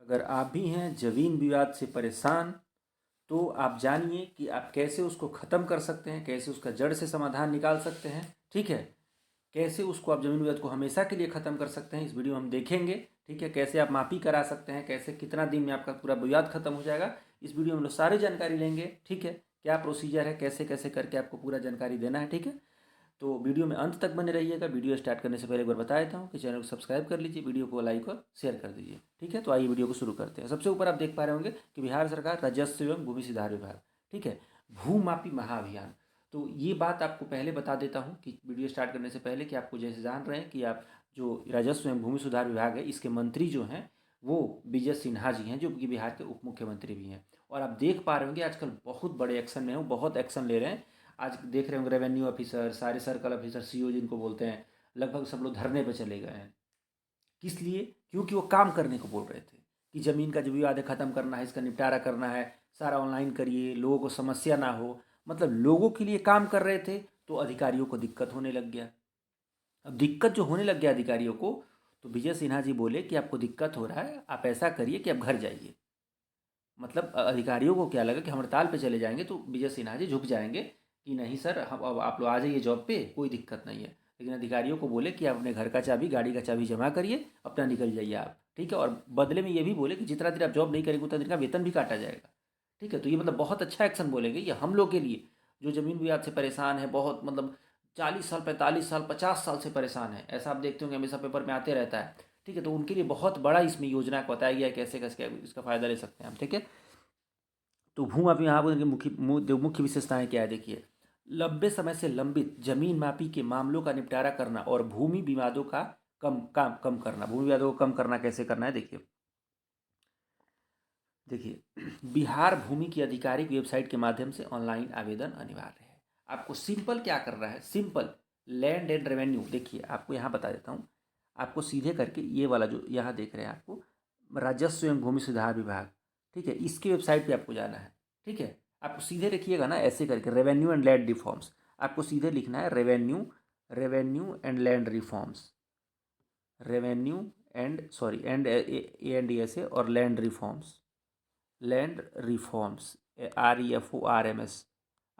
अगर आप भी हैं ज़मीन विवाद से परेशान, तो आप जानिए कि आप कैसे उसको ख़त्म कर सकते हैं, कैसे उसका जड़ से समाधान निकाल सकते हैं। ठीक है, कैसे उसको आप ज़मीन विवाद को हमेशा के लिए ख़त्म कर सकते हैं, इस वीडियो में हम देखेंगे। ठीक है, कैसे आप माफ़ी करा सकते हैं, कैसे कितना दिन में आपका पूरा विवाद ख़त्म हो जाएगा, इस वीडियो में हम लोग सारी जानकारी लेंगे। ठीक है, क्या प्रोसीजर है, कैसे कैसे करके आपको पूरा जानकारी देना है। ठीक है, तो वीडियो में अंत तक बने रहिएगा। वीडियो स्टार्ट करने से पहले एक बार बता देता हूँ कि चैनल को सब्सक्राइब कर लीजिए, वीडियो को लाइक और शेयर कर दीजिए। ठीक है, तो आइए वीडियो को शुरू करते हैं। सबसे ऊपर आप देख पा रहे होंगे कि बिहार सरकार राजस्व एवं भूमि सुधार विभाग, ठीक है, भूमापी महाअभियान। तो ये बात आपको पहले बता देता हूँ कि वीडियो स्टार्ट करने से पहले कि आपको जैसे जान रहे हैं कि आप जो राजस्व एवं भूमि सुधार विभाग है, इसके मंत्री जो हैं वो विजय सिन्हा जी हैं, जो कि बिहार के उप मुख्यमंत्री भी हैं। और आप देख पा रहे होंगे आजकल बहुत बड़े एक्शन में हैं, बहुत एक्शन ले रहे हैं। आज देख रहे होंगे रेवेन्यू ऑफिसर, सारे सर्कल ऑफिसर, सीओ जिनको बोलते हैं, लगभग सब लोग धरने पर चले गए हैं। किस लिए? क्योंकि वो काम करने को बोल रहे थे कि ज़मीन का जो विवाद है ख़त्म करना है, इसका निपटारा करना है, सारा ऑनलाइन करिए, लोगों को समस्या ना हो। मतलब लोगों के लिए काम कर रहे थे, तो अधिकारियों को दिक्कत होने लग गया। अब दिक्कत जो होने लग गया अधिकारियों को, तो विजय सिन्हा जी बोले कि आपको दिक्कत हो रहा है, आप ऐसा करिए कि आप घर जाइए। मतलब अधिकारियों को क्या लगा कि हम हड़ताल पे चले जाएंगे तो विजय सिन्हा जी झुक जाएंगे कि नहीं सर, हम अब आप लोग आ जाइए जॉब पे, कोई दिक्कत नहीं है। लेकिन अधिकारियों को बोले कि आप अपने घर का चाबी, गाड़ी का चाबी जमा करिए, अपना निकल जाइए आप। ठीक है, और बदले में ये भी बोले कि जितना दिन आप जॉब नहीं करेंगे उतना दिन का वेतन भी काटा जाएगा। ठीक है, तो ये मतलब बहुत अच्छा एक्शन बोलेंगे ये हम लोग के लिए, जो ज़मीन विवाद से परेशान है, बहुत मतलब 40 साल, 45 साल, 50 साल से परेशान है। ऐसा आप देखते होंगे, हमेशा पेपर में आते रहता है। ठीक है, तो उनके लिए बहुत बड़ा इसमें योजना को बताया गया है कैसे कैसे इसका फ़ायदा ले सकते हैं हम। ठीक है, तो भूमाफी महाभियान की जो मुख्य विशेषताएं क्या है देखिए। लंबे समय से लंबित जमीन मापी के मामलों का निपटारा करना और भूमि विवादों का कम करना। भूमि विवादों को कम करना कैसे करना है देखिए। देखिए, बिहार भूमि की आधिकारिक वेबसाइट के माध्यम से ऑनलाइन आवेदन अनिवार्य है। आपको सिंपल क्या करना है, सिंपल लैंड एंड रेवेन्यू। देखिए आपको यहाँ बता देता हूँ, आपको सीधे करके ये वाला जो यहाँ देख रहे हैं आपको, राजस्व एवं भूमि सुधार विभाग, ठीक है, इसकी वेबसाइट पे आपको जाना है। ठीक है, आपको सीधे लिखिएगा ना ऐसे करके, रेवेन्यू एंड लैंड रिफॉर्म्स। आपको सीधे लिखना है revenue, revenue and land reforms, revenue and sorry and A और land reforms, land reforms, REFORMS,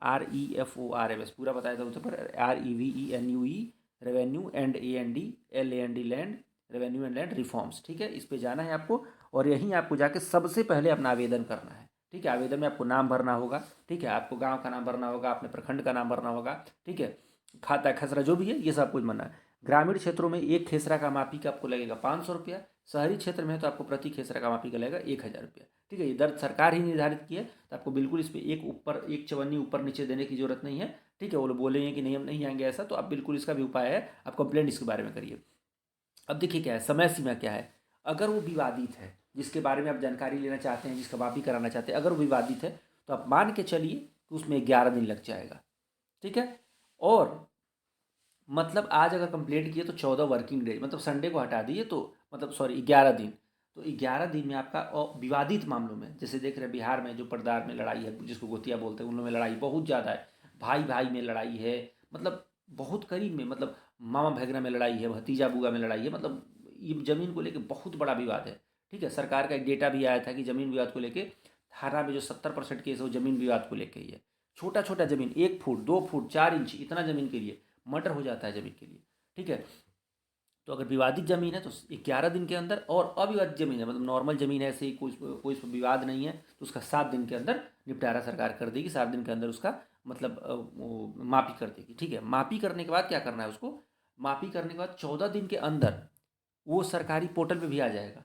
REFORMS पूरा बताया था उससे पर, REVENUE, revenue and AND land, revenue and land reforms. ठीक है, इस पे जाना है आपको और यहीं आपको जाके सबसे पहले अपना आवेदन करना है। ठीक है, आवेदन में आपको नाम भरना होगा। ठीक है, आपको गांव का नाम भरना होगा, अपने प्रखंड का नाम भरना होगा। ठीक है, खाता खसरा जो भी है ये सब कुछ भरना है। ग्रामीण क्षेत्रों में एक खेसरा का मापी का आपको लगेगा 500 रुपया, शहरी क्षेत्र में तो आपको प्रति खेसरा का मापी का लगेगा 1000 रुपया। ठीक है, ये दर सरकार ही निर्धारित की है, तो आपको बिल्कुल इस पर एक चवन्नी ऊपर नीचे देने की जरूरत नहीं है। ठीक है, वो लोग बोलेंगे कि नहीं हम नहीं आएंगे ऐसा, तो आप बिल्कुल इसका भी उपाय है, आप कंप्लेंट इसके बारे में करिए। अब देखिए क्या है, समय सीमा क्या है। अगर वो विवादित है, जिसके बारे में आप जानकारी लेना चाहते हैं, जिसका मापी कराना चाहते हैं, अगर वो विवादित है, तो आप मान के चलिए कि उसमें 11 दिन लग जाएगा। ठीक है, और मतलब आज अगर कंप्लेंट किए तो 14 वर्किंग डेज, मतलब संडे को हटा दिए तो मतलब सॉरी 11 दिन। तो 11 दिन में आपका, और विवादित मामलों में जैसे देख रहे हैं बिहार में जो परदार में लड़ाई है, जिसको गोतिया बोलते हैं, उन लोगों में लड़ाई बहुत ज़्यादा है। भाई भाई में लड़ाई है, मतलब बहुत करीब में, मतलब मामा भगना में लड़ाई है, भतीजा बुआ में लड़ाई है, मतलब ये ज़मीन को लेकर बहुत बड़ा विवाद है। ठीक है, सरकार का एक डेटा भी आया था कि ज़मीन विवाद को लेकर थाना में जो 70% केस है वो ज़मीन विवाद को लेकर ही है। छोटा छोटा ज़मीन, 1 फुट 2 फुट 4 इंच इतना ज़मीन के लिए मर्डर हो जाता है ज़मीन के लिए। ठीक है, तो अगर विवादित ज़मीन है तो 11 दिन के अंदर, और अविवादित ज़मीन है मतलब नॉर्मल ज़मीन है, ऐसे ही कोई कोई इस पर विवाद नहीं है, तो उसका 7 दिन के अंदर निपटारा सरकार कर देगी। 7 दिन के अंदर उसका मतलब मापी कर देगी। ठीक है, मापी करने के बाद क्या करना है उसको, मापी करने के बाद 14 दिन के अंदर वो सरकारी पोर्टल पे भी आ जाएगा।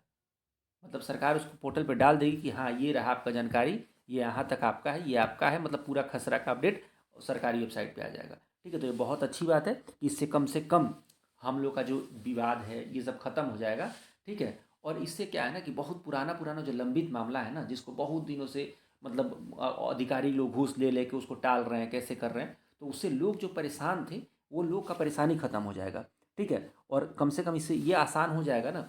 मतलब सरकार उसको पोर्टल पे डाल देगी कि हाँ ये रहा आपका जानकारी, ये यहाँ तक आपका है, ये आपका है, मतलब पूरा खसरा का अपडेट सरकारी वेबसाइट पे आ जाएगा। ठीक है, तो ये बहुत अच्छी बात है कि इससे कम से कम हम लोग का जो विवाद है ये सब खत्म हो जाएगा। ठीक है, और इससे क्या है ना कि बहुत पुराना पुराना जो लंबित मामला है ना, जिसको बहुत दिनों से मतलब अधिकारी लोग घूस ले लेके उसको टाल रहे हैं, कैसे कर रहे हैं, तो उससे लोग जो परेशान थे वो लोग का परेशानी खत्म हो जाएगा। ठीक है, और कम से कम इससे ये आसान हो जाएगा ना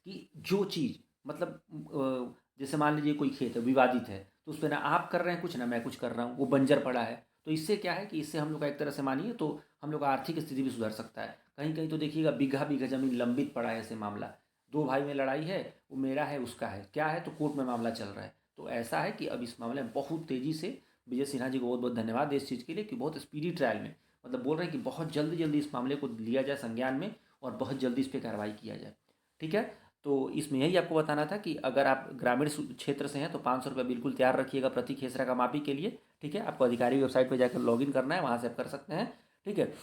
कि जो चीज़ मतलब जैसे मान लीजिए कोई खेत है विवादित है, तो उस पर ना आप कर रहे हैं कुछ, ना मैं कुछ कर रहा हूँ, वो बंजर पड़ा है। तो इससे क्या है कि इससे हम लोग का एक तरह से मानिए तो हम लोग का आर्थिक स्थिति भी सुधर सकता है। कहीं कहीं तो देखिएगा बीघा बीघा जमीन लंबित पड़ा है ऐसे मामला, दो भाई में लड़ाई है, वो मेरा है उसका है, क्या है तो कोर्ट में मामला चल रहा है। तो ऐसा है कि अब इस मामले में बहुत तेज़ी से, विजय सिन्हा जी को बहुत बहुत धन्यवाद है इस चीज़ के लिए कि बहुत स्पीडी ट्रायल में, मतलब बोल रहे हैं कि बहुत जल्दी जल्दी इस मामले को लिया जाए संज्ञान में और बहुत जल्दी इस पर कार्रवाई किया जाए। ठीक है, तो इसमें यही आपको बताना था कि अगर आप ग्रामीण क्षेत्र से हैं तो 500 रुपये बिल्कुल तैयार रखिएगा प्रति खेसरा का मापी के लिए। ठीक है, आपको अधिकारी वेबसाइट पर जाकर लॉगिन करना है, वहाँ से आप कर सकते हैं। ठीक है,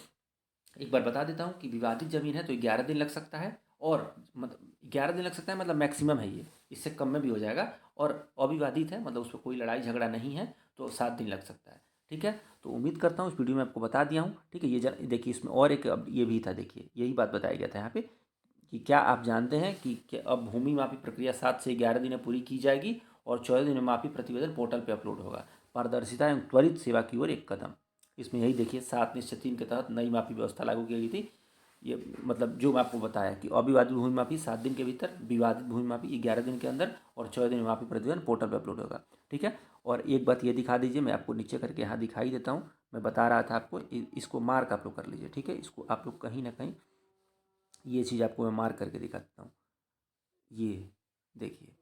एक बार बता देता हूँ कि विवादित ज़मीन है तो 11 दिन लग सकता है, और मतलब 11 दिन लग सकता है, मतलब मैक्सिमम है ये, इससे कम में भी हो जाएगा। और अविवादित है, मतलब उस पर कोई लड़ाई झगड़ा नहीं है, तो 7 दिन लग सकता है। ठीक है, तो उम्मीद करता हूँ इस वीडियो में आपको बता दिया हूँ। ठीक है, ये देखिए इसमें और एक अब ये भी था, देखिए यही बात बताया गया था यहाँ पे कि क्या आप जानते हैं कि अब भूमि मापी प्रक्रिया 7 से 11 दिन में पूरी की जाएगी और 14 दिन में मापी प्रतिवेदन पोर्टल पर अपलोड होगा। पारदर्शिता एवं त्वरित सेवा की ओर एक कदम। इसमें यही देखिए 7/3 के तहत नई मापी व्यवस्था लागू की गई थी। ये मतलब जो मैं आपको बताया कि अविवादित भूमि मापी 7 दिन के भीतर, विवादित भूमि मापी 11 दिन के अंदर और 14 दिन में मापी प्रतिवेदन पोर्टल पर अपलोड होगा। ठीक है, और एक बात ये दिखा दीजिए, मैं आपको नीचे करके यहाँ दिखाई देता हूँ, मैं बता रहा था आपको, इसको मार्क आप लोग कर लीजिए। ठीक है, इसको आप लोग कहीं ना कहीं, ये चीज़ आपको मैं मार्क करके दिखा देता हूँ। ये देखिए,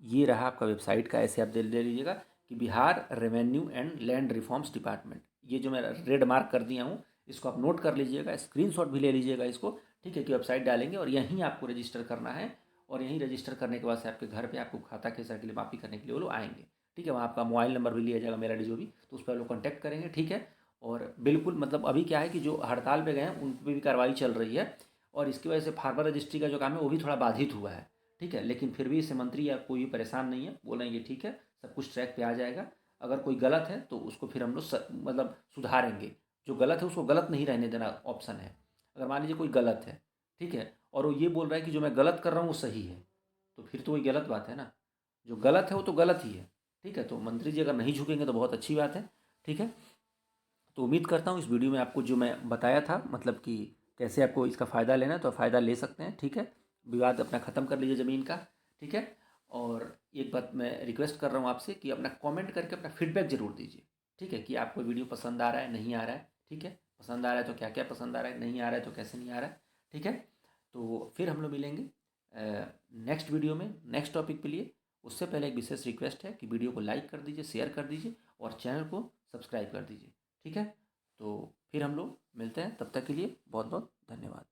ये रहा आपका वेबसाइट का, ऐसे आप ले लीजिएगा कि Bihar revenue and land reforms department, ये जो मैं रेड मार्क कर दिया हूँ, इसको आप नोट कर लीजिएगा, स्क्रीनशॉट भी ले लीजिएगा इसको। ठीक है, कि वेबसाइट डालेंगे और यहीं आपको रजिस्टर करना है, और यहीं रजिस्टर करने के बाद से आपके घर पे आपको खाता खेसरा के लिए माफ़ी करने के लिए वो लोग आएंगे। ठीक है, वहाँ आपका मोबाइल नंबर भी लिया जाएगा, मेरा जो भी, तो उस पर लोग कॉन्टैक्ट करेंगे। ठीक है, और बिल्कुल मतलब अभी क्या है कि जो हड़ताल पे गए हैं उन पर भी कार्रवाई चल रही है, और इसकी वजह से फार्मर रजिस्ट्री का जो काम है वो भी थोड़ा बाधित हुआ है। ठीक है, लेकिन फिर भी इससे मंत्री या कोई भी परेशान नहीं है, बोल रहे हैं कि ठीक है सब कुछ ट्रैक पे आ जाएगा। अगर कोई गलत है तो उसको फिर हम लोग मतलब सुधारेंगे, जो गलत है उसको गलत नहीं रहने देना ऑप्शन है। अगर मान लीजिए कोई गलत है, ठीक है, और वो ये बोल रहा है कि जो मैं गलत कर रहा हूँ वो सही है, तो फिर तो वही गलत बात है ना, जो गलत है वो तो गलत ही है। ठीक है, तो मंत्री जी अगर नहीं झुकेंगे तो बहुत अच्छी बात है। ठीक है, तो उम्मीद करता हूँ इस वीडियो में आपको जो मैं बताया था, मतलब कि कैसे आपको इसका फ़ायदा लेना है, तो फ़ायदा ले सकते हैं। ठीक है, विवाद अपना ख़त्म कर लीजिए ज़मीन का। ठीक है, और एक बात मैं रिक्वेस्ट कर रहा हूँ आपसे कि अपना कमेंट करके अपना फीडबैक ज़रूर दीजिए। ठीक है, कि आपको वीडियो पसंद आ रहा है, नहीं आ रहा है। ठीक है, पसंद आ रहा है तो क्या क्या पसंद आ रहा है, नहीं आ रहा है तो कैसे नहीं आ रहा है। ठीक है, तो फिर हम लोग मिलेंगे नेक्स्ट वीडियो में नेक्स्ट टॉपिक के लिए। उससे पहले एक विशेष रिक्वेस्ट है कि वीडियो को लाइक कर दीजिए, शेयर कर दीजिए और चैनल को सब्सक्राइब कर दीजिए। ठीक है, तो फिर हम लोग मिलते हैं, तब तक के लिए बहुत बहुत धन्यवाद।